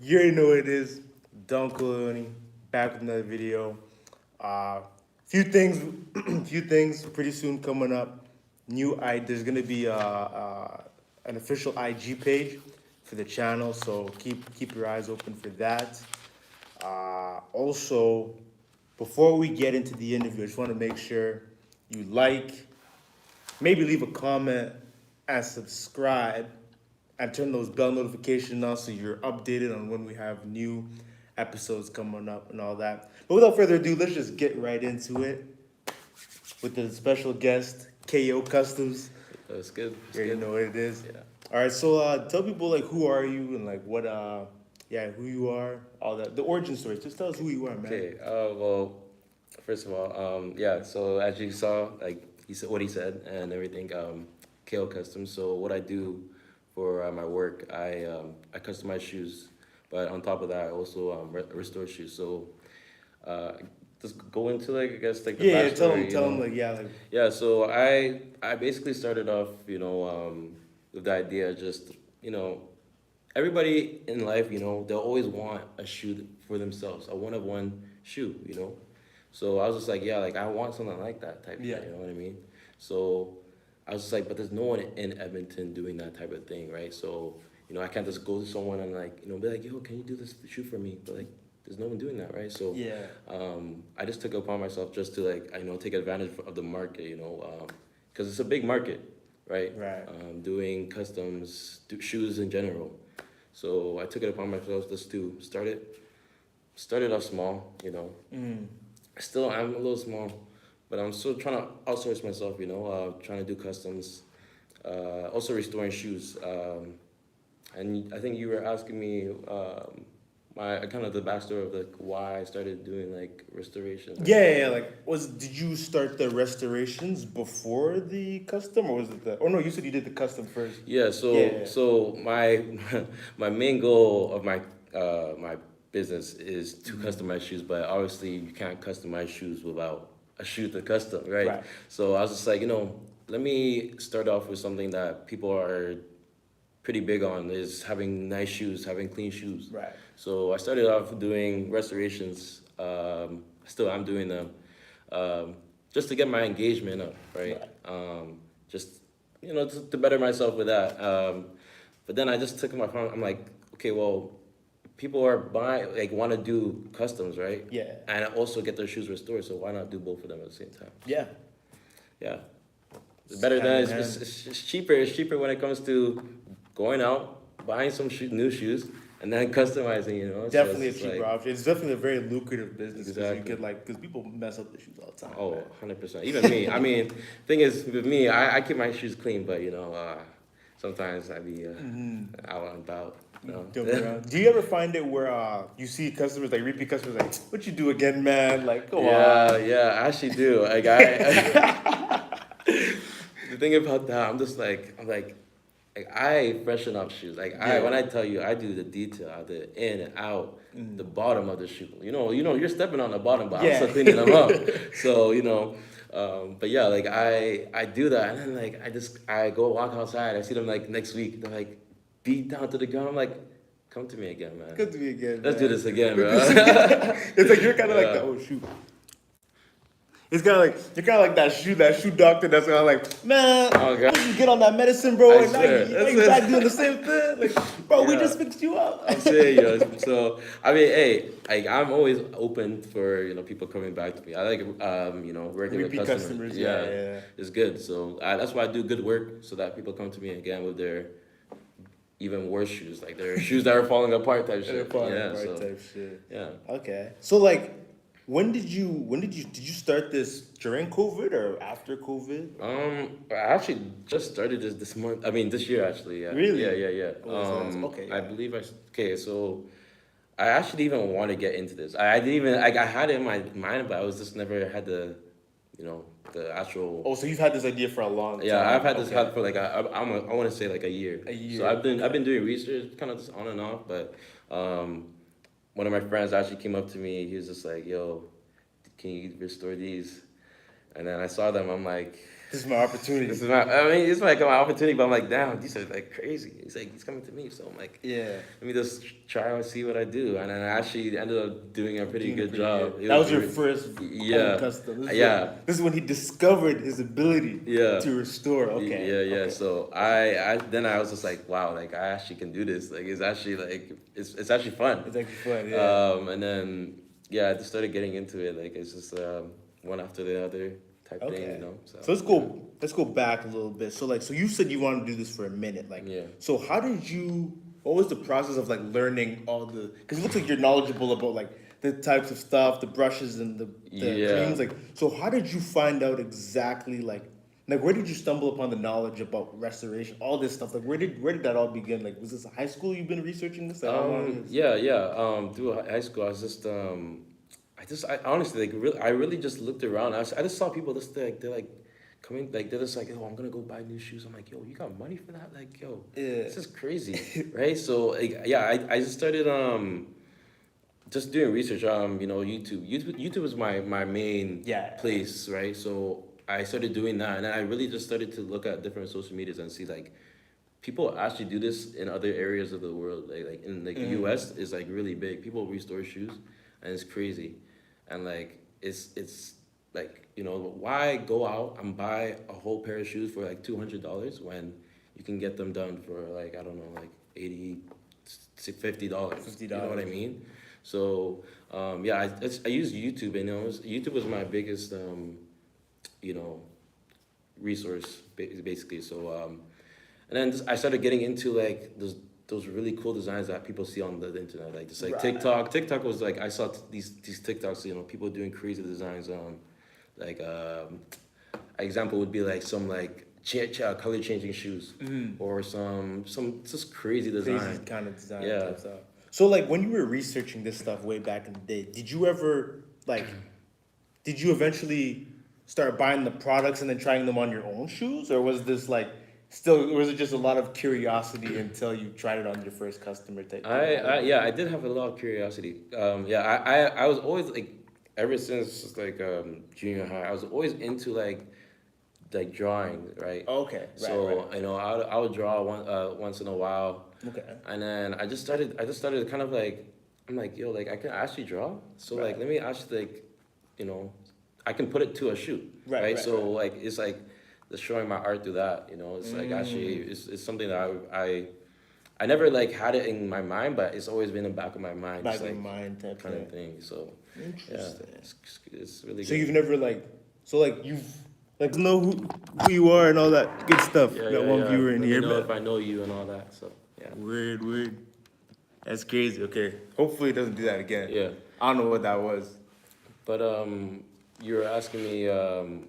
You already know what it is. DONNE COLIONI, back with another video. Few things, few things pretty soon coming up. There's gonna be an official IG page for the channel, so keep your eyes open for that. Also, before we get into the interview, I just want to make sure you like, maybe leave a comment and subscribe and turn those bell notifications on so you're updated on when we have new episodes coming up and all that. But without further ado, let's just get right into it with the special guest, KO Customs. That's good. You already know what it is. Yeah. All right, so tell people like who are you and like what who you are, all that, the origin story. Just tell us who you are, man. Okay. Well, first of all, yeah. So as you saw, like he said what he said and everything. KO Customs. So what I do for my work, I customize shoes, but on top of that, I also restore shoes. So just go into like I guess like the Yeah, backstory, tell them like yeah. So I basically started off, with the idea just everybody in life, they'll always want a shoe for themselves, a one-of-one shoe. So I was just like, yeah, like I want something like that type of thing, you know what I mean? So I was just like, but there's no one in Edmonton doing that type of thing, right? So, I can't just go to someone and like, be like, yo, can you do this shoe for me? But like, there's no one doing that, right? So yeah. I just took it upon myself just to like, take advantage of the market, because it's a big market, right? Right. Doing customs, shoes in general. So I took it upon myself just to started off small, Still, I'm a little small, but I'm still trying to outsource myself, trying to do customs, also restoring shoes. And I think you were asking me my kind of the backstory of like why I started doing like restorations. Yeah. Like, did you start the restorations before the custom, or was it Oh no, you said you did the custom first. Yeah. So my my main goal of my business is to customize shoes, but obviously you can't customize shoes without a shoe to custom, right? So I was just like, let me start off with something that people are pretty big on, is having nice shoes, having clean shoes. Right. So I started off doing restorations. Still, I'm doing them just to get my engagement up, right? Just to better myself with that. But then I just took my phone. I'm like, okay, well, people are buying, like, want to do customs, right? Yeah. And also get their shoes restored. So why not do both of them at the same time? Yeah. Yeah. It's better than it's cheaper. It's cheaper when it comes to going out, buying some new shoes, and then customizing. Definitely so a cheaper option. It's definitely a very lucrative business. Exactly. You could because people mess up the shoes all the time. Oh, 100%. Even me. I mean, thing is with me, I keep my shoes clean, but sometimes I be out and about. Do you ever find it where you see customers, like repeat customers, like, what you do again, man? Like, go on. Yeah, I actually do. Like the thing about that, I'm like, I freshen up shoes. Like when I tell you, I do the detail, the in and out, the bottom of the shoe. You're stepping on the bottom, but I'm still cleaning them up. So but yeah, like I do that, and then like I go walk outside. I see them like next week. They're like beat down to the ground. I'm like, come to me again, man. Come to me again. Let's do this again, bro. It's like you're kind of like the shoot. It's kind of like you're kind of like that shoe doctor that's kind of like, man, you get on that medicine, bro, and now you back doing the same thing. Like, bro, we just fixed you up. I'm saying, So I mean, hey, I'm always open for people coming back to me. I like working with customers. Yeah, it's good. So that's why I do good work, so that people come to me again with their even worse shoes, like their shoes that are falling apart type shit. Yeah. Okay. So like, did you start this during COVID or after COVID? I actually just started this month. I mean, this year actually. Yeah. Really? Yeah. Okay. I believe so I actually even want to get into this. I didn't even I had it in my mind, but I was just never had the the actual. Oh, so you've had this idea for a long time. Yeah, I've had this for like I want to say like a year. A year. So I've been doing research, kind of just on and off, but one of my friends actually came up to me. He was just like, "Yo, can you restore these?" And then I saw them. I'm like, This is my opportunity. It's like my opportunity, but I'm like, damn, these are like crazy. He's coming to me, so I'm like, Yeah. let me just try and see what I do, and then I actually ended up doing a pretty Doing it good pretty job. good. It That was your really- first yeah, home custom. yeah, This is when he discovered his ability yeah. to restore. Okay. Yeah. Okay. So I was just like, wow, like I actually can do this. Like it's actually like it's actually fun. It's actually fun. Yeah. And then yeah, I just started getting into it. Like it's just one after the other type thing, Okay. you know. So let's go. Let's go back a little bit. So like, so you said you wanted to do this for a minute. Like, Yeah. so how did you? What was the process of like learning all the? Because it looks like you're knowledgeable about like the types of stuff, the brushes and the Yeah. creams. Like, so how did you find out exactly like where did you stumble upon the knowledge about restoration, all this stuff? Like, where did that all begin? Like, was this high school you've been researching this? Like, how long is? Yeah. Through high school, I was I honestly like really, I really just looked around. I just saw people just like they're like coming like they're just like, oh, I'm gonna go buy new shoes. I'm like, yo, you got money for that? Like, yo, Yeah. this is crazy, right? So like, yeah, I just started just doing research. YouTube is my main Yeah. place, right? So I started doing that, and then I really just started to look at different social medias and see like people actually do this in other areas of the world. Like in like the US is like really big. People restore shoes, and it's crazy, and like it's like why go out and buy a whole pair of shoes for like $200 when you can get them done for like I don't know like $80, $50. You know what I mean? So yeah, I use YouTube, and YouTube was my biggest resource basically. So and then I started getting into like those really cool designs that people see on the internet, like just like Right. TikTok. TikTok was like I saw these TikToks, people doing crazy designs. Like example would be like some like color changing shoes, or some just crazy design. Crazy kind of design. Yeah. Type stuff. So like when you were researching this stuff way back in the day, did you ever did you eventually start buying the products and then trying them on your own shoes, or was this like still, or was it just a lot of curiosity until you tried it on your first customer type thing? I did have a lot of curiosity. I was always like ever since like junior high, I was always into like drawing, right? Okay. Right, So right. I would draw once in a while. Okay. And then I just started kind of like, I'm like, yo, like I can actually draw. So Right. like let me actually like, I can put it to a shoe. Right, So right. like it's like just showing my art through that. It's like actually it's something that I never like had it in my mind, but it's always been in the back of my mind. Back just, of like, your mind type kind thing. of thing. So yeah, Interesting. it's really So good. you've never you've know who you are and all that good stuff. Yeah, Got one viewer in Let me here. know man. if I know you and all that. So yeah. Weird. That's crazy. Okay. Hopefully it doesn't do that again. Yeah. I don't know what that was. But you were asking me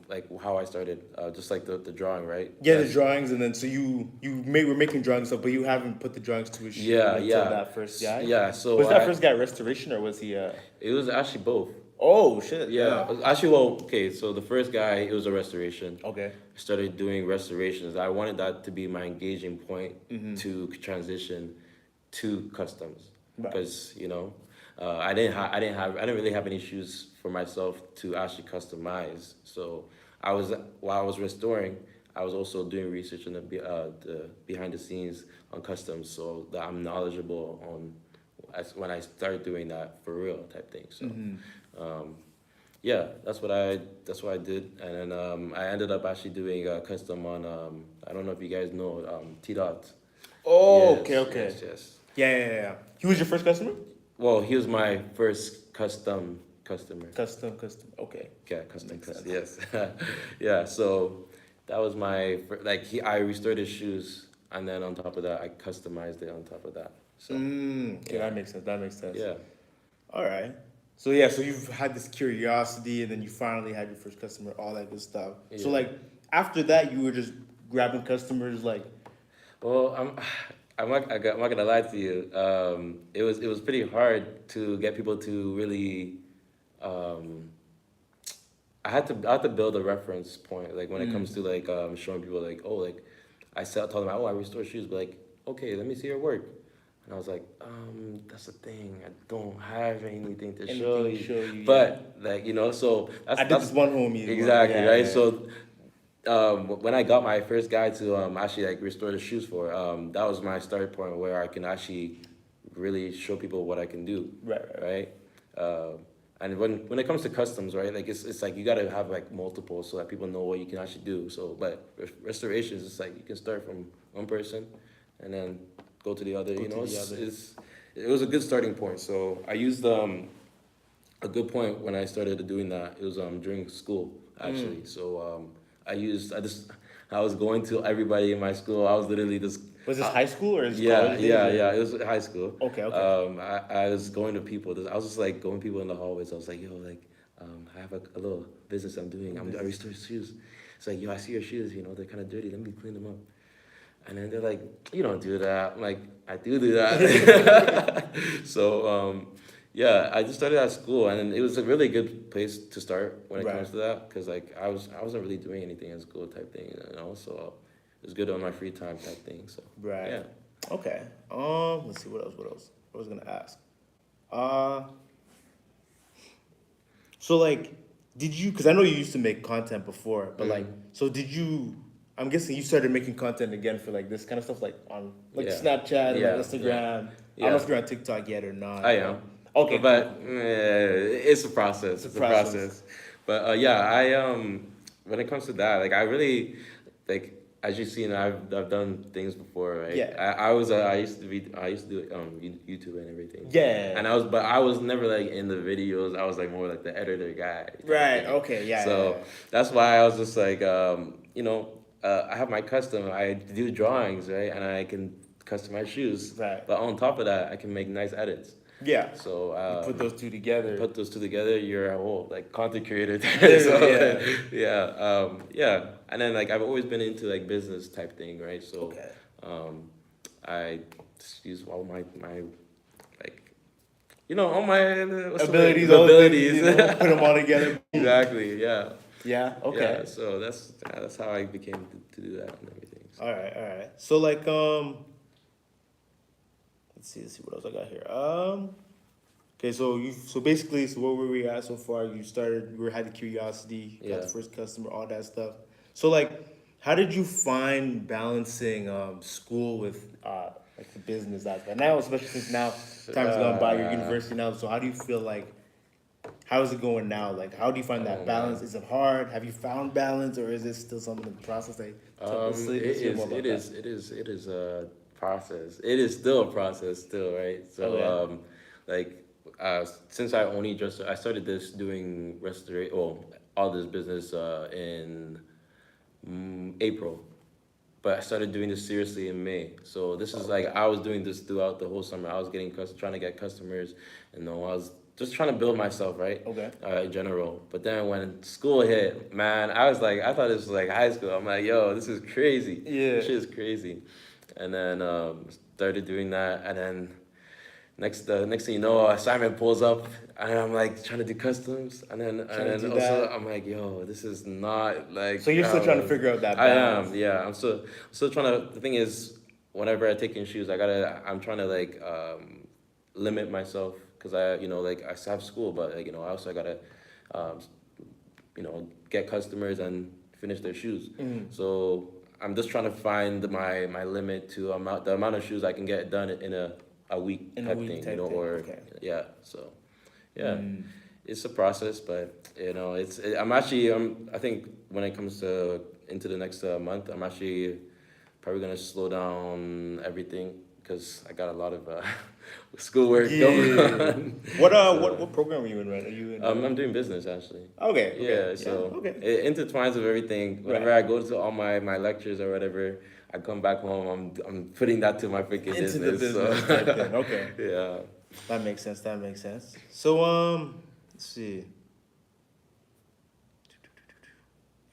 like how I started, just like the drawing, right? Yeah, the That's- drawings, and then so were making drawings stuff, but you haven't put the drawings to a shoe until that first guy. Yeah, so Was that first guy restoration or was he? It was actually both. Oh shit. Yeah, actually, well, okay. So the first guy, it was a restoration. Okay. I started doing restorations. I wanted that to be my engaging point Mm-hmm. to transition to customs, Right. because I didn't really have any shoes for myself to actually customize. So while I was restoring, I was also doing research in the behind the scenes on customs, so that I'm knowledgeable on when I started doing that for real type thing. So. Yeah, that's what I did, and then I ended up actually doing a custom on I don't know if you guys know T-Dot. Oh, Yes, okay. Yes. Yeah. He was your first customer? Well, he was my first customer. Custom. Okay. Yeah, custom. Makes sense. Yes. Yeah. So that was my I restored his shoes, and then on top of that, I customized it on top of that. So Okay, yeah. that makes sense. Yeah. All right. So yeah, so you've had this curiosity, and then you finally had your first customer, all that good stuff. So Yeah. like after that, you were just grabbing customers, like. Well, I'm not gonna lie to you. It was pretty hard to get people to really. I had to build a reference point, like when it comes to like showing people like, oh, like told them, oh, I restore shoes, but like, okay, let me see your work. And I was like, that's the thing, I don't have anything to show you. Show you, But like so I did this one homie. exactly, Yeah, right? yeah. So when I got my first guy to actually like restore the shoes for, that was my start point where I can actually really show people what I can do. Right. And when it comes to customs, right, like it's like you gotta have like multiple so that people know what you can actually do. So, but restorations, it's like you can start from one person and then go to the other. Go You to know, the other. it was a good starting point. So I used a good point when I started doing that. It was during school actually. So I was going to everybody in my school. I was literally just. Was this high school or is Yeah, college days? yeah. It was high school. Okay. I was going to people. I was just like going to people in the hallways. I was like, yo, like, I have a little business I'm doing. I restore shoes. It's like, yo, I see your shoes. You know, they're kind of dirty. Let me clean them up. And then they're like, you don't do that. I'm like, I do that. So, yeah, I just started at school, and it was a really good place to start when it comes to that, because like I wasn't really doing anything in school type thing, you know. So it was good on my free time type thing. So yeah. Okay. Let's see what else. What I was gonna ask. So like, did you? Because I know you used to make content before, but like, so did you? I'm guessing you started making content again for like this kind of stuff, like on like Snapchat and like Instagram. I don't know if you're on TikTok yet or not. I am. Okay, but it's a process. It's a process. But yeah, when it comes to that, like I really like, as you've seen, I've done things before, right? Yeah. I used to do YouTube and everything. Yeah. And I was never like in the videos. I was like more like the editor guy. Right. Okay. Yeah. So that's why I was just like, you know, I have my custom. I do drawings, right? And I can customize shoes. Right. But on top of that, I can make nice edits. Yeah. So you put those two together. You're a whole like content creator. Yeah. Yeah. And then like I've always been into like business type thing, right? So I just use all my like, you know, all my abilities, you know, put them all together. Exactly. Yeah. Yeah. Okay. Yeah, so that's how I became to do that and everything. So. All right. So like let's see what else I got here. Okay, so basically, where were we at so far? You had the curiosity, got the first customer, all that stuff. So like, how did you find balancing school with like the business aspect now, especially since now time's gone by, you're university now. So how do you feel like? How is it going now? Like, how do you find that balance? Is it hard? Have you found balance, or is it still something in the process? Like, it is a process. It is still a process, right? So, since I started this doing all this business in April, but I started doing this seriously in May. So this is like I was doing this throughout the whole summer. I was trying to get customers, and I was just trying to build myself, right? Okay. In general. But then when school hit, man, I thought this was like high school. I'm like, yo, this is crazy. Yeah. This shit is crazy. And then started doing that, and then next thing you know, assignment pulls up, and I'm like trying to do customs, and then also I'm like, yo, this is not like. So you're still trying to figure out that balance. I am, yeah. I'm still trying to. The thing is, whenever I take in shoes, I'm trying to like limit myself, because I still have school, but like, I also gotta get customers and finish their shoes. So I'm just trying to find my limit to the amount of shoes I can get done in a week type thing, or yeah. So yeah, it's a process, but I think when it comes to into the next month, I'm actually probably gonna slow down everything, because I got a lot of schoolwork going on. What program are you in right? Are you in? I'm doing business actually. Okay. Yeah. So it intertwines with everything. Whenever I go to all my lectures or whatever, I come back home. I'm putting that to my freaking business. Into the business type thing. Okay. Yeah. That makes sense. So let's see.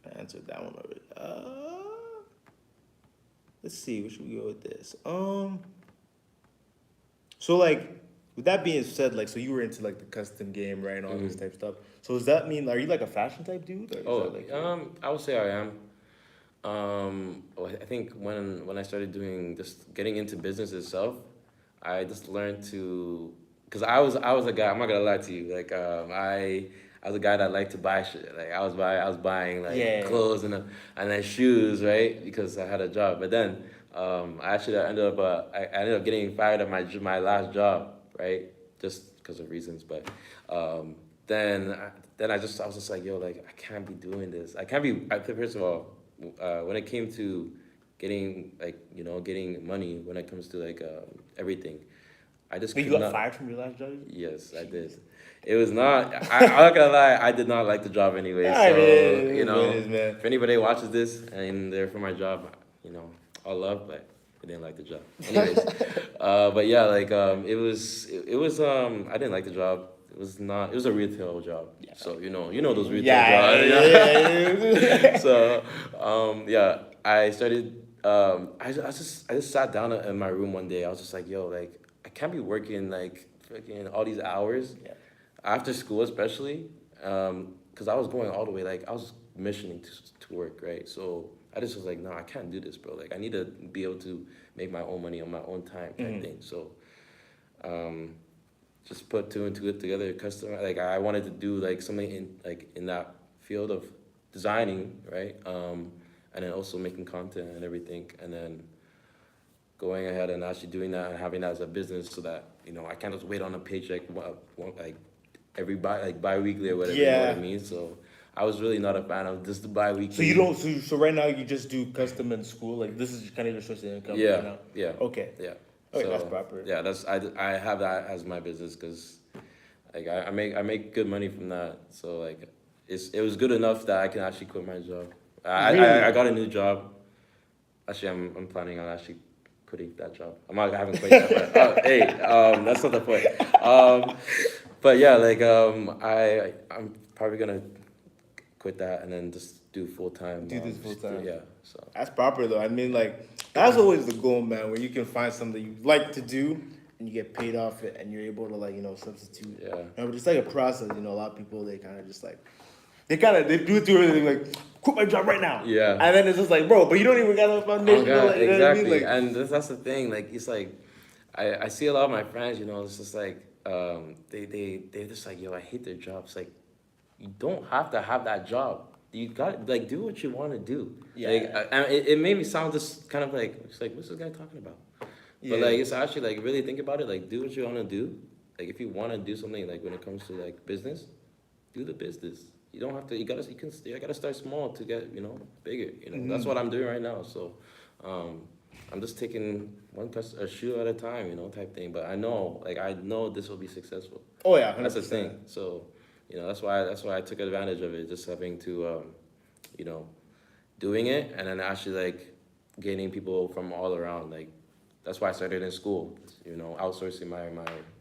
I answered that one already. Let's see. Where should we go with this? So like, with that being said, like, so you were into like the custom game, right, and all this type of stuff. So does that mean, are you like a fashion type dude? Or I would say I am. I think when I started getting into business itself, I just learned to, because I was a guy. I'm not gonna lie to you. Like I was a guy that liked to buy shit. Like I was buying like Yeah. clothes and then shoes, right? Because I had a job. But then I ended up getting fired at my last job, right? Just because of reasons. But then I was just like, yo, like I can't be doing this. I can't be. First of all, when it came to getting getting money, when it comes to like everything, I just But could you got not. fired from your last job? Yes, I did. It was not. I'm not gonna lie. I did not like the job anyway. I So mean, it is you what know, it is, man. if anybody watches this and they're for my job, all love, but I didn't like the job. Anyways, but yeah, like it was I didn't like the job. It was not. It was a retail job. Yeah. So you know those retail Yeah. jobs. So yeah, I started. I just sat down in my room one day. I was just like, yo, like I can't be working like freaking all these hours Yeah. after school, especially because I was going all the way. Like I was missioning to work, right? So I just was like, no, I can't do this, bro. Like I need to be able to make my own money on my own time, type thing. So just put two and two together. Customer, like I wanted to do like something in that field of designing, right? And then also making content and everything, and then going ahead and actually doing that and having that as a business, so that I can't just wait on a paycheck like bi-weekly or whatever. You know what I mean? So I was really not a fan of just the bi-weekly. So you don't. So right now you just do custom in school. Like this is kind of your source of income. Yeah. Right now? Yeah. Okay. Yeah. Okay, So, that's proper. Yeah, I have that as my business because like I make good money from that. So like it was good enough that I can actually quit my job. I got a new job. Actually, I'm planning on actually quitting that job. I haven't quit yet, but hey, that's not the point. But yeah, like I'm probably gonna quit that and then just do full time. Do this full time. Yeah. So That's proper though. I mean, like that's always the goal, man. Where you can find something you like to do and you get paid off it, and you're able to like substitute. Yeah. But it's like a process. A lot of people they kind of just like they do it too early. They're like, quit my job right now. Yeah. And then it's just like, bro, but you don't even got a foundation. Oh, God, like, you know exactly. what I mean? Like, And that's the thing. Like it's like I see a lot of my friends. It's just like they're just like, yo, I hate their jobs. Like you don't have to have that job. You got like do what you want to do. Yeah. Like it made me sound just kind of like it's like what's this guy talking about? Yeah. But like it's actually like really think about it. Like do what you want to do. Like if you want to do something like when it comes to like business, do the business. You don't have to. You gotta start small to get bigger. That's what I'm doing right now. So, I'm just taking a shoe at a time, type thing. But I know this will be successful. oh yeah, 100%. That's the thing. So, that's why I took advantage of it. Just having to, doing it and then actually like gaining people from all around. Like that's why I started in school. Outsourcing my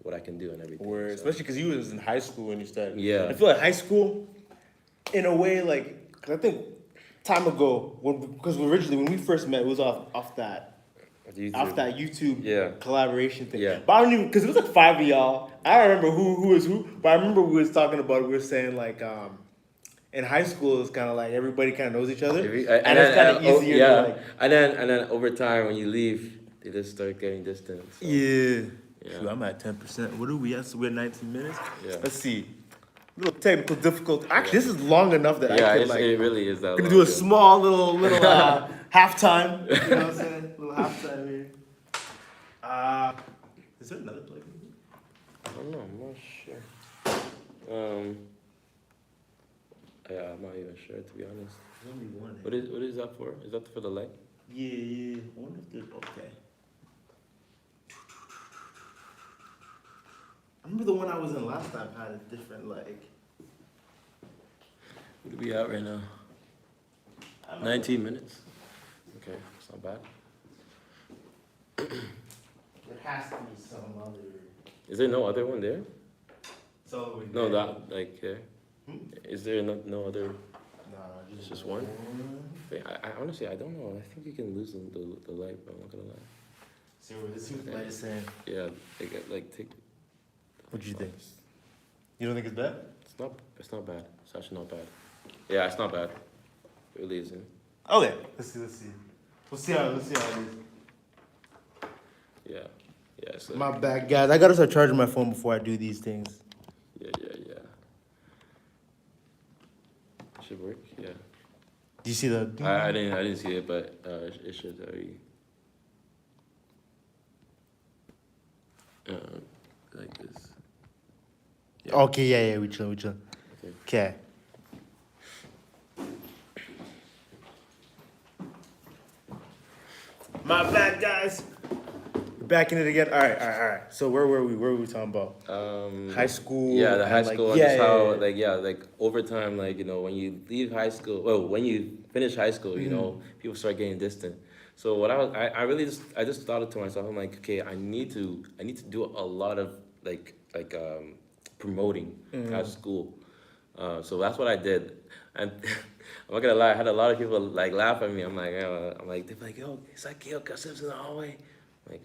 what I can do and everything. Word. So. Especially because you was in high school when you started. Yeah. I feel like high school, in a way, like, cause I think time ago, because originally when we first met, it was off that YouTube collaboration thing. Yeah. But I don't even, because it was like 5 of y'all. I don't remember who was who, but I remember we was talking about it. We were saying like, in high school, it's kind of like everybody kind of knows each other, and it's kind of easier. Yeah, to, like, and then over time when you leave, they just start getting distant. So. Yeah. Yeah. Shoot, I'm at 10%. What are we at? So we're at 19 minutes? Yeah. Let's see. A little technical difficulty. Actually, this is long enough that I could, like... it really is that long. We're gonna do a small little halftime. You know what I'm saying? Little halftime here. Is there another plug? I don't know. I'm not sure. Yeah, I'm not even sure to be honest. There's only one. What is that for? Is that for the light? Yeah. I wonder if there's... Okay. I remember the one I was in last time had a different, like... What are we at right now? 19 minutes. Okay, it's not bad. There has to be some other... Is there no other one there? So No, that like here. Is there no other? No, just one. I honestly I don't know. I think you can lose the light, but I'm not gonna lie. See what the light is saying. Yeah, take. What do you think? You don't think it's bad? It's not bad. It's actually not bad. Yeah, it's not bad. It really isn't. Okay. Let's see. We'll see how it is. Yeah. So, My bad, guys. I gotta start charging my phone before I do these things. Yeah. should work. Yeah. Do you see the? I didn't see it, but it should already. Like this. Yeah. Okay, yeah, we chill. Okay. My bad, guys. We're back in it again. All right. So where were we? What were we talking about? High school. Yeah, the high and, school. Like, And yeah, just yeah, how yeah. like over time, like when you leave high school, well, when you finish high school, people start getting distant. So what I really just thought it to myself. I'm like, okay, I need to do a lot of promoting at school. So that's what I did, and I'm not gonna lie, I had a lot of people like laugh at me. They're like, yo, is that Gail KUSTOMZ in the hallway? Like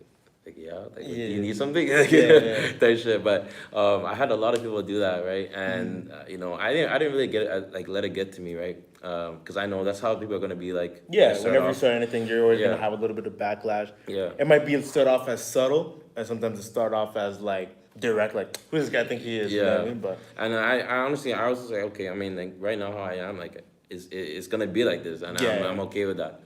yeah, like Yeah. you need something, Yeah. that shit. But I had a lot of people do that, right? And I didn't really get it, let it get to me, right? Because I know that's how people are gonna be like. Yeah, start whenever you off. start anything, you're always Yeah. gonna have a little bit of backlash. Yeah. It might be start off as subtle, and sometimes it start off as like direct, like who does this guy think he is? You know what I mean? But And I honestly, I was just like, okay, I mean, like right now how I am, like it's gonna be like this, and Yeah. I'm okay with that,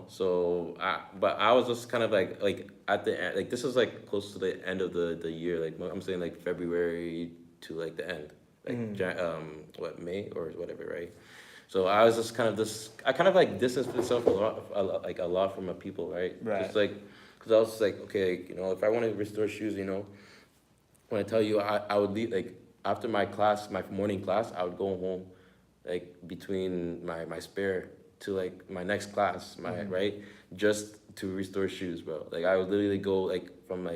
So but I was just kind of like at the end, like this is like close to the end of the year, like I'm saying like February to like the end, like May or whatever, right? So I was just kind of I kind of like distanced myself a lot from my people, right? Right. Just like, cause I was like, okay, if I want to restore shoes, when I tell you, I would leave, like, after my class, my morning class, I would go home, like, between my spare to, like, my next class, right? Just to restore shoes, bro. Like, I would literally go, like, from,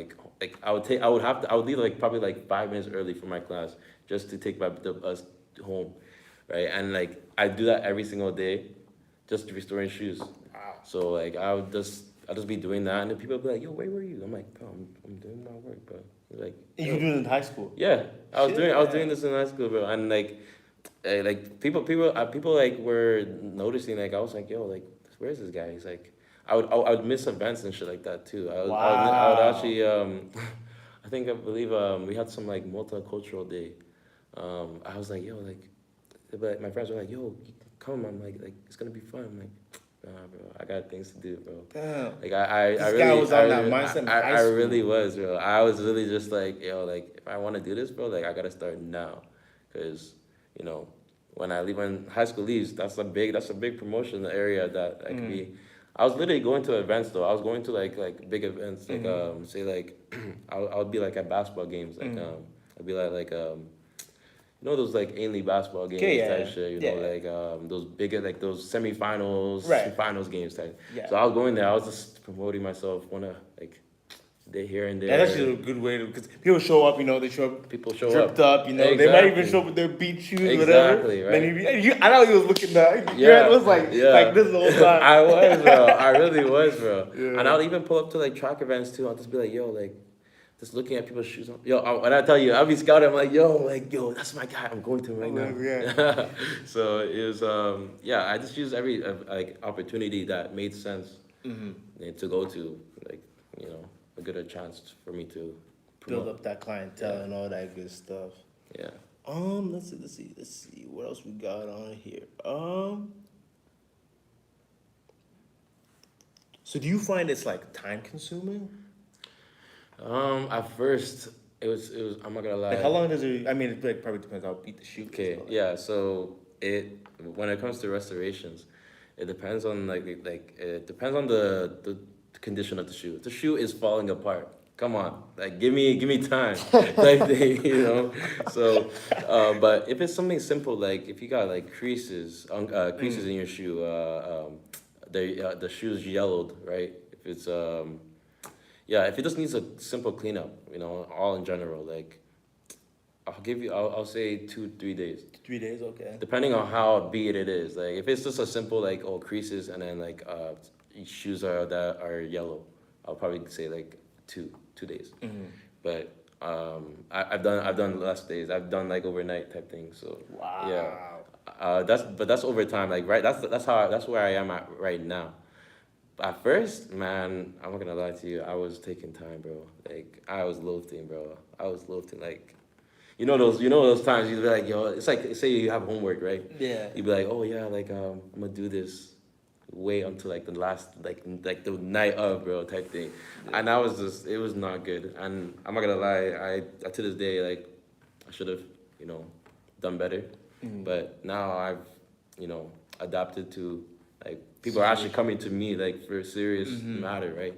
I would leave, like, probably, like, 5 minutes early for my class just to take the bus home, right? And, like, I do that every single day, just restoring shoes. wow. So, like, I'll just be doing that, and then people would be like, yo, where were you? I'm like, bro, I'm doing my work, bro. Like, And you were doing it in high school. yeah, I was Shit. doing this in high school, bro, and people like were noticing, like I was like, yo, like where's this guy? He's like, I would miss events and shit like that too. I would actually I believe we had some like multicultural day. I was like, yo, like, but my friends were like, yo, come, I'm like it's gonna be fun. I'm like, nah, bro, I got things to do, bro. Damn. Like I This really, guy was on that really- mindset in I high school. really was, bro. I was really just like, yo, like if I want to do this, bro, like I gotta start now, cause when high school leaves, that's a big promotion area that I could be. I was literally going to events though. I was going to like big events, like say like I would be like at basketball games, like I'd be like those like Ainley basketball games Okay, type yeah. shit, Yeah. like those bigger like those semifinals, Right. finals games type. Yeah. So I was going there. I was just promoting myself, like day here and there. Yeah, that's actually a good way to, because people show up, they show up People show dripped up. up, they might even Exactly. show up with their beach shoes, Exactly, whatever. right. Then I know he was looking down. Your head was like this the whole time. I was, bro. I really was, bro. Yeah. And I'll even pull up to like track events too. I'll just be like, yo, like, just looking at people's shoes. When I tell you, I'll be scouting. I'm like, yo, that's my guy. I'm going to him right now. Yeah. So it was, I just used every like opportunity that made sense to go to, like, a good chance for me to Build promote. up that clientele and all that good stuff. Yeah. Let's see. What else we got on here? So do you find it's like time consuming? At first it was. I'm not gonna lie. Like how long does it? I mean, it like probably depends how beat the shoe. Okay, is, but, yeah. So when it comes to restorations, it depends on it depends on the condition of the shoe. If the shoe is falling apart, come on, like give me time, type thing, So, but if it's something simple, like if you got like creases in your shoe, the shoe's yellowed, right? If it's if it just needs a simple cleanup, all in general, like I'll say 2-3 days. 3 days, okay. Depending on how beat it is. Like if it's just a simple like creases and then like shoes that are yellow, I'll probably say like 2 days. But I've done less days. I've done like overnight type thing. So Wow. yeah. That's over time. Like right. That's where I am at right now. At first, man, I'm not gonna lie to you. I was taking time, bro. Like I was loafing, bro. Like, you know those times you'd be like, yo, it's like say you have homework, right? Yeah. You'd be like, oh yeah, like I'm gonna do this. Wait until like the last like the night of, bro, type thing. Yeah. And I was just it was not good. And I'm not gonna lie, I to this day like I should have, you know, done better. But now I've, you know, adapted to like people are actually coming to me like for a serious matter, right?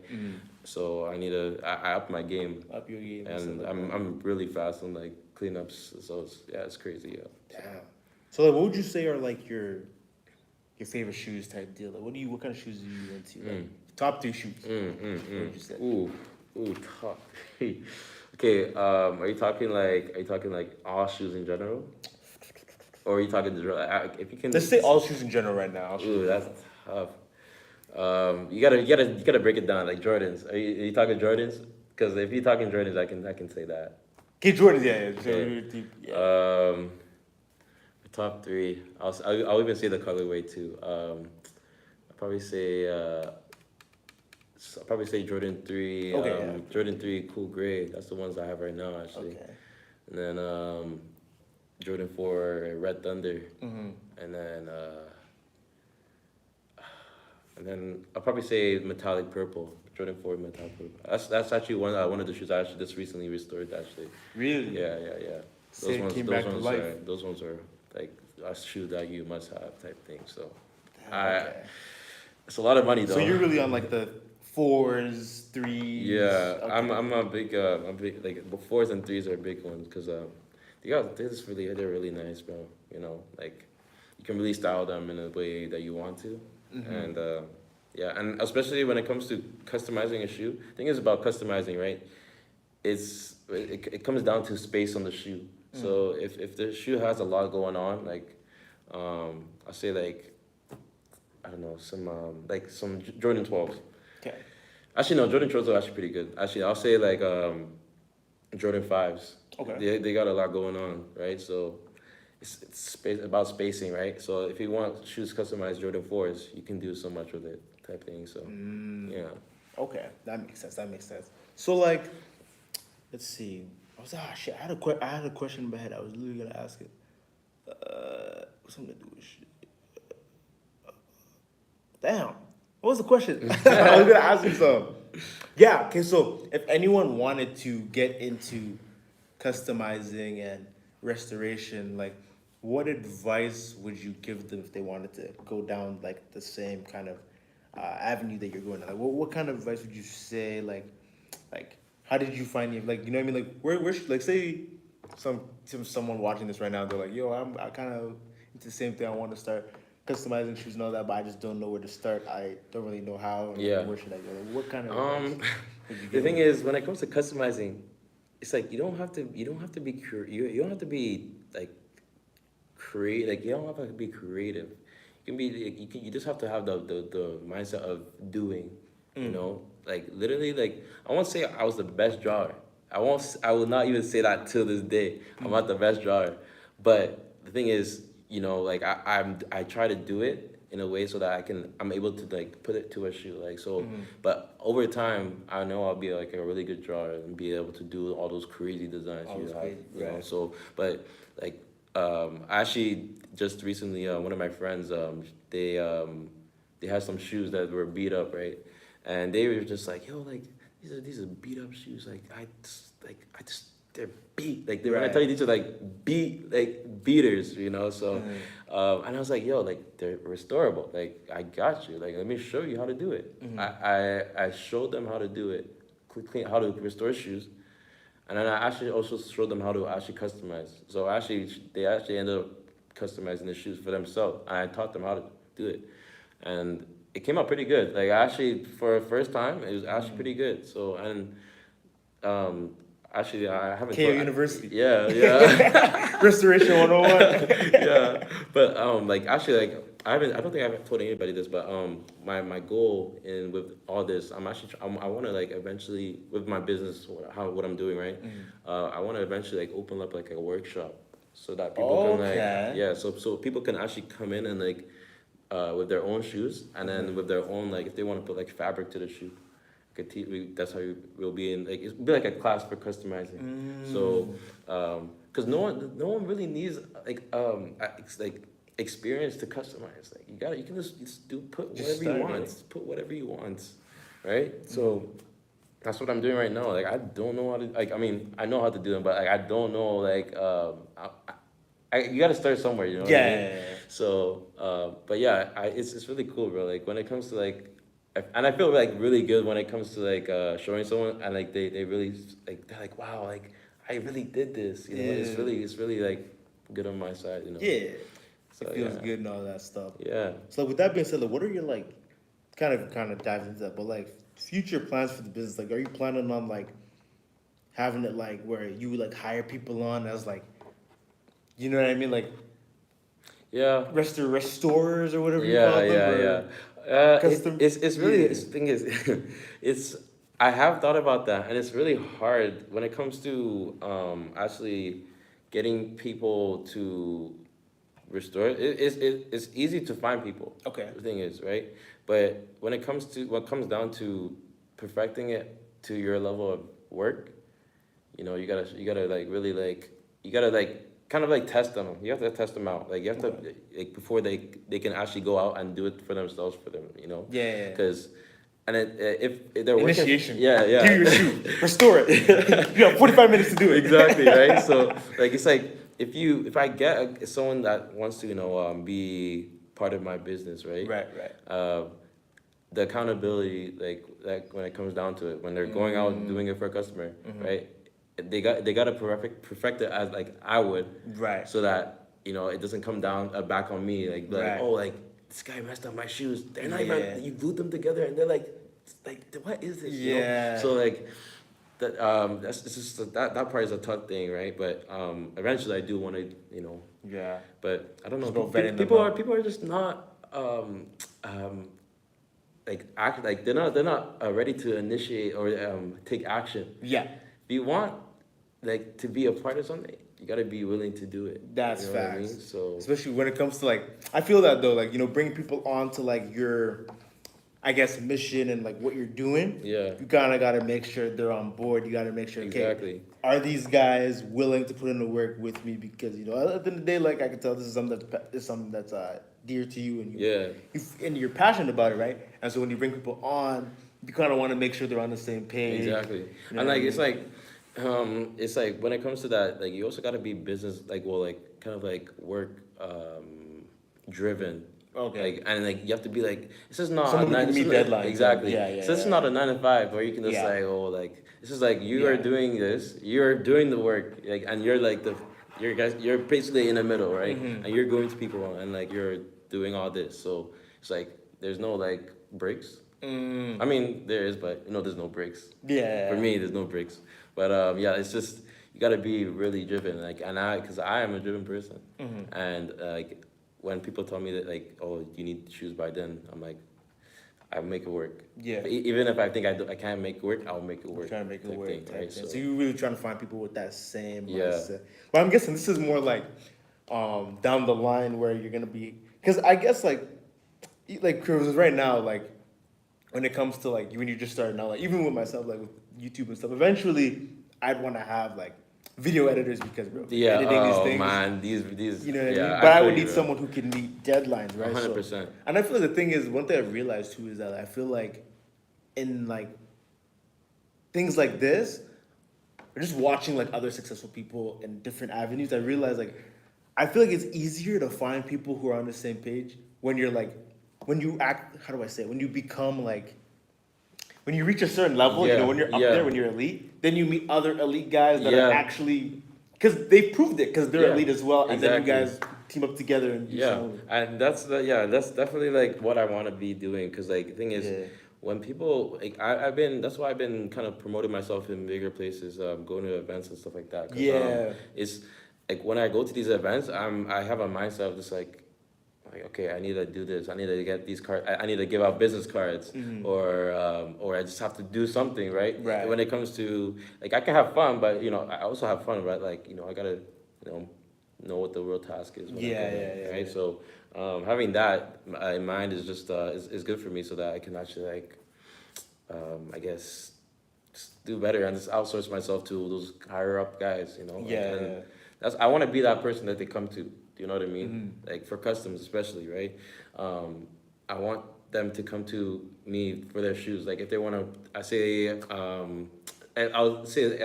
So I need to I up my game. Up your game. And I'm really fast on like cleanups. So it's crazy. Yeah. Damn. So like, what would you say are like your favorite shoes type deal? Like, what kind of shoes are you into? Like, top 3 shoes. What would you say? Ooh, top. Okay. Are you talking like all shoes in general, or are you talking if you can? Let's say all shoes in general right now. Ooh, that's tough. You gotta break it down like Jordans. Are you talking Jordans? Because if you're talking Jordans, I can say that. Okay, Jordans, yeah. Okay. Yeah. Top 3. I'll even say the colorway too. I'll probably say Jordan 3. Okay, yeah. Jordan 3 cool gray. That's the ones I have right now actually. Okay. And then Jordan 4 Red Thunder. And then I'll probably say metallic purple. Jordan 4 metallic purple. That's actually one of the shoes I actually just recently restored actually. Really? Yeah. Life. Those ones are like a shoe that you must have type thing. So Okay. it's a lot of money though. So you're really on like the 4s, 3s. Yeah, Okay. I'm a big like the 4s and 3s are big ones because they're really nice, bro. You know, like you can really style them in a way that you want to, and yeah, and especially when it comes to customizing a shoe. The thing is about customizing, right? It comes down to space on the shoe. So if the shoe has a lot going on, like I'll say like I don't know some Jordan 12s. Okay. Actually, no, Jordan 12s are actually pretty good. Actually, I'll say like Jordan 5s. Okay. They got a lot going on, right? So it's about spacing, right? So if you want shoes customized Jordan 4s, you can do so much with it, type thing. So yeah. Okay, that makes sense. So like, let's see. Shit. I had a question in my head. I was literally gonna ask it. Something to do with shit. Damn. What was the question? I was gonna ask you something. Yeah. Okay. So if anyone wanted to get into customizing and restoration, like, what advice would you give them if they wanted to go down like the same kind of avenue that you're going down? Like, what kind of advice would you say? Like, how did you find it? Like, you know what I mean? Like, where should, like, say someone watching this right now, they're like, yo, I kind of into the same thing. I want to start customizing shoes and all that, but I just don't know where to start. I don't really know how. Yeah. Where should I go? Like, what kind of advice would you The give thing them? is, when it comes to customizing, it's like you don't have to be like create like you don't have to be creative. You just have to have the mindset of doing. You know, like literally, like I won't say I was the best drawer. I will not even say that till this day. I'm not the best drawer, but the thing is, you know, like I try to do it in a way so that I'm able to like put it to a shoe, like so. But over time, I know I'll be like a really good drawer and be able to do all those crazy designs you have, you know. So, but like actually just recently, one of my friends, they had some shoes that were beat up, right? And they were just like, yo, like these are beat up shoes. Like I just they're beat. Like they were. I tell you, these are like beaters, you know. So, and I was like, yo, like they're restorable. Like I got you. Like let me show you how to do it. I showed them how to do it, how to restore shoes, and then I actually also showed them how to actually customize. So they actually ended up customizing the shoes for themselves, and I taught them how to do it, and it came out pretty good. Like actually, for the first time, it was actually pretty good. So and actually, I haven't. KU University. Yeah. Restoration 101. Yeah, but like actually, like I don't think I've told anybody this, but my goal with all this, I want to like eventually with my business, what I'm doing, right? I want to eventually like open up like a workshop so that people can so people can actually come in and like with their own shoes, and then with their own like if they want to put like fabric to the shoe, that's how we'll be in, like, it'll be like a class for customizing. So, because no one really needs like experience to customize. Like you can just put Just whatever you start want. it. Just put whatever you want, right? So that's what I'm doing right now. Like I don't know how to, like, I mean, I know how to do them, but like I don't know, like, you got to start somewhere, you know what I mean? Yeah. So, but yeah, it's really cool, bro. Like when it comes to like, and I feel like really good when it comes to like showing someone, and like they really like, they're like, wow, like I really did this, you know. It's really like good on my side, you know. Yeah. So It feels yeah, good and all that stuff. yeah. So with that being said, like, what are your like, kind of dive into that, but like future plans for the business? Like, are you planning on like having it like where you would like hire people on as like, you know what I mean, like Yeah. restorers or whatever you Yeah, call them, yeah, or yeah. custom? It's really, Yeah. the thing is, it's, I have thought about that, and it's really hard when it comes to actually getting people to restore it. It's easy to find people. Okay. The thing is, right? But when it comes to, what comes down to perfecting it to your level of work, you know, you gotta like really like, you gotta like kind of like test them. You have to test them out. Like you have to, like, before they can actually go out and do it for themselves, for them, you know. Yeah. Because, and if they're working, Initiation. yeah, yeah. Give you your shoe. Restore it. You have 45 minutes to do it. Exactly, right? So like it's like, if I get someone that wants to, you know, be part of my business, right? Right. The accountability, like when it comes down to it, when they're going out doing it for a customer, right? They got to perfect it as like I would, Right. so that, you know, it doesn't come down back on me, like Right. oh, like this guy messed up my shoes. They're not Yeah. even, you glued them together, and they're like what is this? You know? Yeah. So like that, that's, it's just that part is a tough thing, right? But eventually I do want to, you know. Yeah. But I don't know. Just go vetting them People out. are just not like act, like they're not ready to initiate or take action. Yeah. If you want like to be a part of something, you gotta be willing to do it. That's you know what I facts. mean? So Especially when it comes to like, I feel that though, like, you know, bringing people on to like your, I guess, mission and like what you're doing. yeah, You kind of got to make sure they're on board. You got to make sure, okay, exactly. are these guys willing to put in the work with me? Because, you know, at the end of the day, like, I can tell this is something that's dear to you, and and you're passionate about it, right? And so when you bring people on, you kind of want to make sure they're on the same page. Exactly. You know And what I like mean? it's like when it comes to that, like you also got to be business, like, well, like kind of like work driven. Okay. Like, and like you have to be like, this is not Someone who can meet deadlines. Exactly. Yeah. So this is not a 9 to 5 where you can just Yeah. like, oh, like this is like you are Yeah. doing this, you're doing the work, like, and you're like you're basically in the middle, right? And you're going to people and like you're doing all this. So it's like there's no like breaks. I mean, there is, but you know, there's no breaks. Yeah. For me, there's no breaks. But yeah, it's just you gotta be really driven. Like, and because I am a driven person, and like when people tell me that like, oh, you need shoes by then, I'm like, I'll make it work. Yeah. Even if I think I can't make it work, I'll make it work. Trying to make it type work. thing, Type right? thing. So you're really trying to find people with that same Yeah. mindset. But I'm guessing this is more like down the line where you're gonna be, because I guess like cause right now, like when it comes to like when you're just starting out, like even with myself, like with YouTube and stuff, eventually I'd want to have like video editors because, bro, Yeah. editing these Oh things. man, these You know what yeah, I mean? But I feel would you, need bro. someone who can meet deadlines, right? 100%. And I feel like the thing is, one thing I've realized too is that I feel like in like things like this, or just watching like other successful people in different avenues, I realize like I feel like it's easier to find people who are on the same page when you're like, when you act, how do I say it? When you become like, when you reach a certain level, you Yeah, know, when you're up yeah. there, when you're elite, then you meet other elite guys that Yeah. are actually, because they proved it, because they're Yeah, elite as well, and then you exactly. guys team up together and do Yeah, something. and that's definitely like what I want to be doing. Cause like the thing is, Yeah. when people like that's why I've been kind of promoting myself in bigger places, going to events and stuff like that. 'Cause, Yeah. it's like when I go to these events, I have a mindset of just like okay, I need to do this. I need to get these cards. I need to give out business cards, or I just have to do something, right? Right. When it comes to like, I can have fun, but you know, I also have fun, right? Like, you know, I gotta, know what the real task is. When I go there, right? Yeah. So having that in mind is just is good for me, so that I can actually like I guess, just do better and just outsource myself to those higher up guys, you know? Yeah. And I want to be that person that they come to. Do you know what I mean? Like for customs especially, right? I want them to come to me for their shoes. Like if they want to, I say, I'll say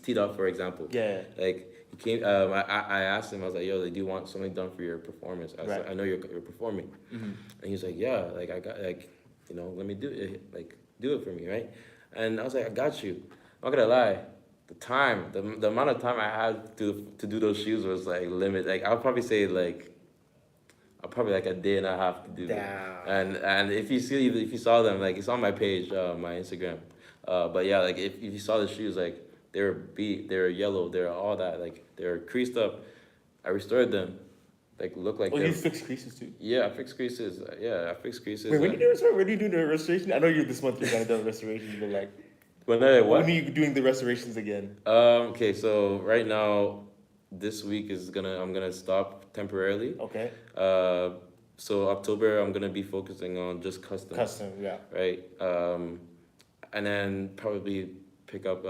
T-Dot, for example. Yeah. Like he came, I asked him, I was like, yo, do you want something done for your performance? I was like, I know you're performing. And he's like, yeah, like I got, like, you know, let me do it, like do it for me, right? And I was like, I got you. I'm not gonna lie, the amount of time I had to do those shoes was like limit. Like I'll probably say like, I'll probably like a day and a half to do them. And if you saw them, like it's on my page, my Instagram. But yeah, like if you saw the shoes, like they were beat, they were yellow, they were all that, like they were creased up. I restored them, like look like. Oh, you fix creases too? Yeah, I fix creases. Yeah, I fix creases. Wait, when you do when are you doing the restoration? I know you're this month you're gonna do the restorations, but like when are you doing the restorations again? Okay, so right now, this week I'm gonna stop temporarily. Okay. So October I'm gonna be focusing on just custom. Custom, yeah. Right. And then probably pick up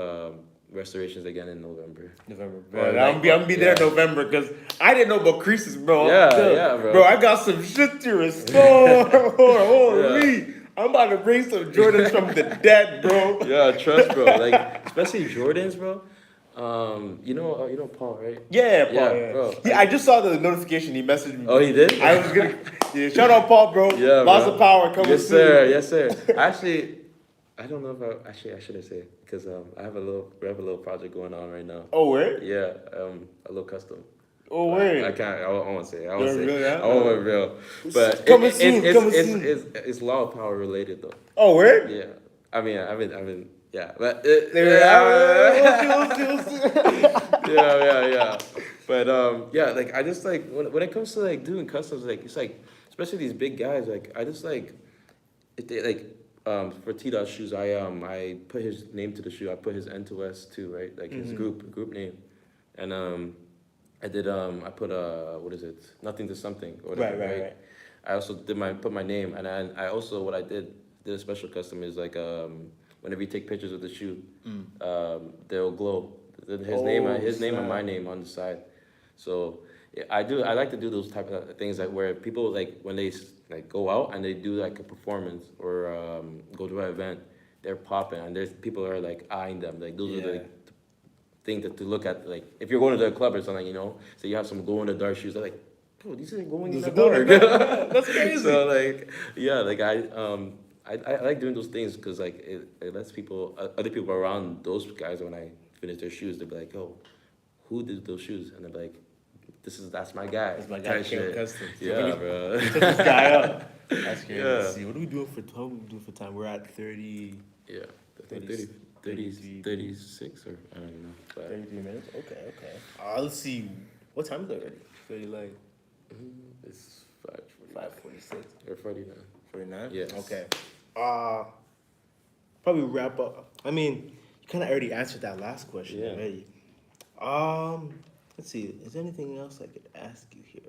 restorations again in November. Bro, I'm gonna be there in November because I didn't know about creases, bro. Yeah, bro. Bro, I got some shit to restore. Holy. I'm about to bring some Jordans from the dead, bro. Yeah, trust, bro. Like especially Jordans, bro. You know Paul, right? Yeah, Paul. Yeah, bro. Yeah, I just saw the notification. He messaged me. Oh, he did? I was gonna. Yeah, shout out Paul, bro. Yeah, Lots bro. of power coming soon. Yes, sir. Actually, I don't know if I shouldn't say because we have a little project going on right now. Oh, where? Yeah, a little custom. Oh, where? I can't. I won't say. I Won't won't reveal. But coming soon. It's law of power related though. Oh, where? Yeah. I mean. Yeah, but We'll see. yeah. But yeah, like I just like when it comes to like doing customs, like it's like especially these big guys, like I just like if they like for T-Dot shoes, I put his name to the shoe. I put his N to S too, right? Like his group name, and I did I put what is it? Nothing to something or whatever, right? I also put my name, and I also what I did a special custom is like whenever you take pictures of the shoe, they'll glow. His name and my name on the side. So yeah, I like to do those type of things like where people like when they like go out and they do like a performance or go to an event, they're popping and there's people are like eyeing them. Like those are the things to look at. Like if you're going to the club or something, you know, so you have some glow in the dark shoes. They're like, oh, these are glowing in the dark. That's crazy. So like yeah, like I like doing those things because like it lets people other people around those guys when I finish their shoes they'll be like, yo, who did those shoes? And they're like, that's my guy. That's my guy. Custom. Yeah, bro. Took this guy up. That's crazy. Yeah. Let's see, what are we doing for time? We're at 30. Yeah, 36 or I don't even know. But 33 minutes. Okay. Let's see. What time is it already? 30 like. it's 5:46 or 49. 49. Yes. Okay. Probably wrap up. I mean, you kind of already answered that last question already. Let's see. Is there anything else I could ask you here?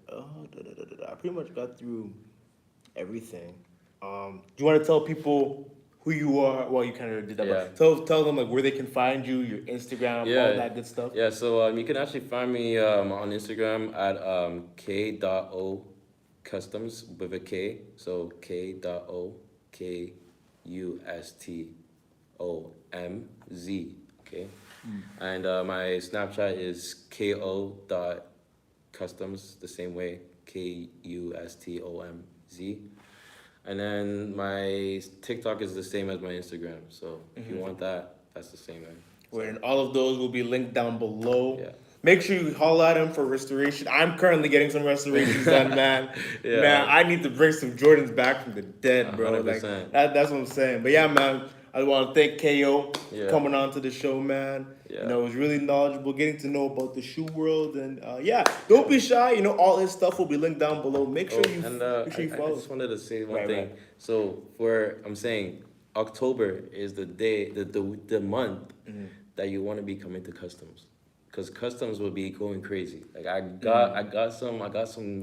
I pretty much got through everything. Do you want to tell people who you are? Well, you kind of did that. Yeah. But tell them like where they can find you, your Instagram, all that good stuff. Yeah. So you can actually find me on Instagram at k.o.kustoms with a K. So k.o.kustomz. Okay. And my Snapchat is ko.kustoms, the same way, KUSTOMZ. And then my TikTok is the same as my Instagram. So if you want that, that's the same, man. And all of those will be linked down below. Yeah. Make sure you holler at him for restoration. I'm currently getting some restorations done, man. Yeah. Man, I need to bring some Jordans back from the dead, bro. 100%. Like, that's what I'm saying. But yeah, man, I want to thank KO for coming on to the show, man. Yeah. You know, it was really knowledgeable, getting to know about the shoe world. And don't be shy. You know, all his stuff will be linked down below. Make sure you follow. I just wanted to say one thing. Right. So I'm saying October is the day, the month that you want to be coming to customs. Because customs will be going crazy. Like I got some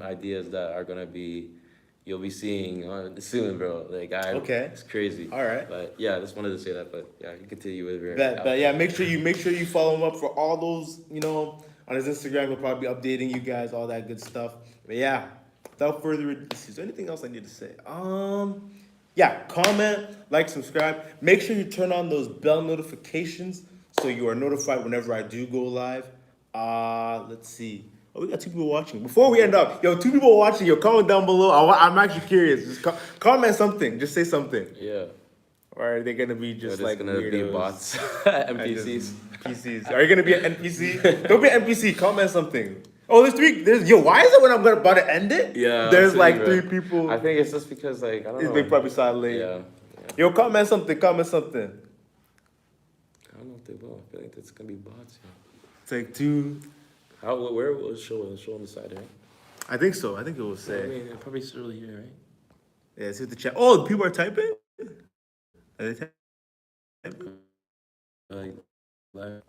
ideas that are gonna be you'll be seeing soon, bro. Like Okay. it's crazy. All right. But yeah, I just wanted to say that. But yeah, you continue with your. But yeah, make sure you follow him up for all those, on his Instagram. He'll probably be updating you guys, all that good stuff. But yeah, without further ado, is there anything else I need to say? Yeah, comment, like, subscribe. Make sure you turn on those bell notifications so you are notified whenever I do go live. Let's see. Oh, we got 2 people watching. Before we end up, 2 people watching. Comment down below. I'm actually curious. Just comment something. Just say something. Yeah. Or are they gonna be just like gonna be weirdos? bots, NPCs? NPCs. Are you gonna be an NPC? Don't be an NPC. Comment something. Oh, there's 3. Why is it when I'm about to end it? Yeah. There's like bro. 3 people. I think it's just because like I don't know. They probably saw it late. Yeah. Yo, comment something. Comment something. I don't know if they will. I feel like it's gonna be bots. Yeah. It's like 2. Where will it show? It'll show on the side, right? I think so. I think it will say. I mean, it probably show here, right? Yeah, see the chat. Oh, people are typing. Are they typing? Live.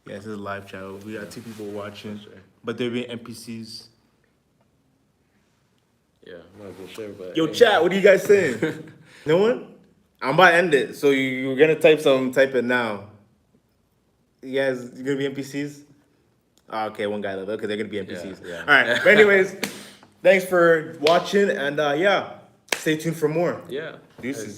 Yeah, this is a live chat. We got 2 people watching, but they're being NPCs. Yeah, I'm not even sure, but Yo, chat, what are you guys saying? No one? I'm about to end it, so you're gonna type something, type it now. You guys, you gonna be NPCs? Oh, okay, 1 guy left. Okay, they're gonna be NPCs. Yeah. All right, but anyways, thanks for watching, and yeah, stay tuned for more. Yeah. Deuces.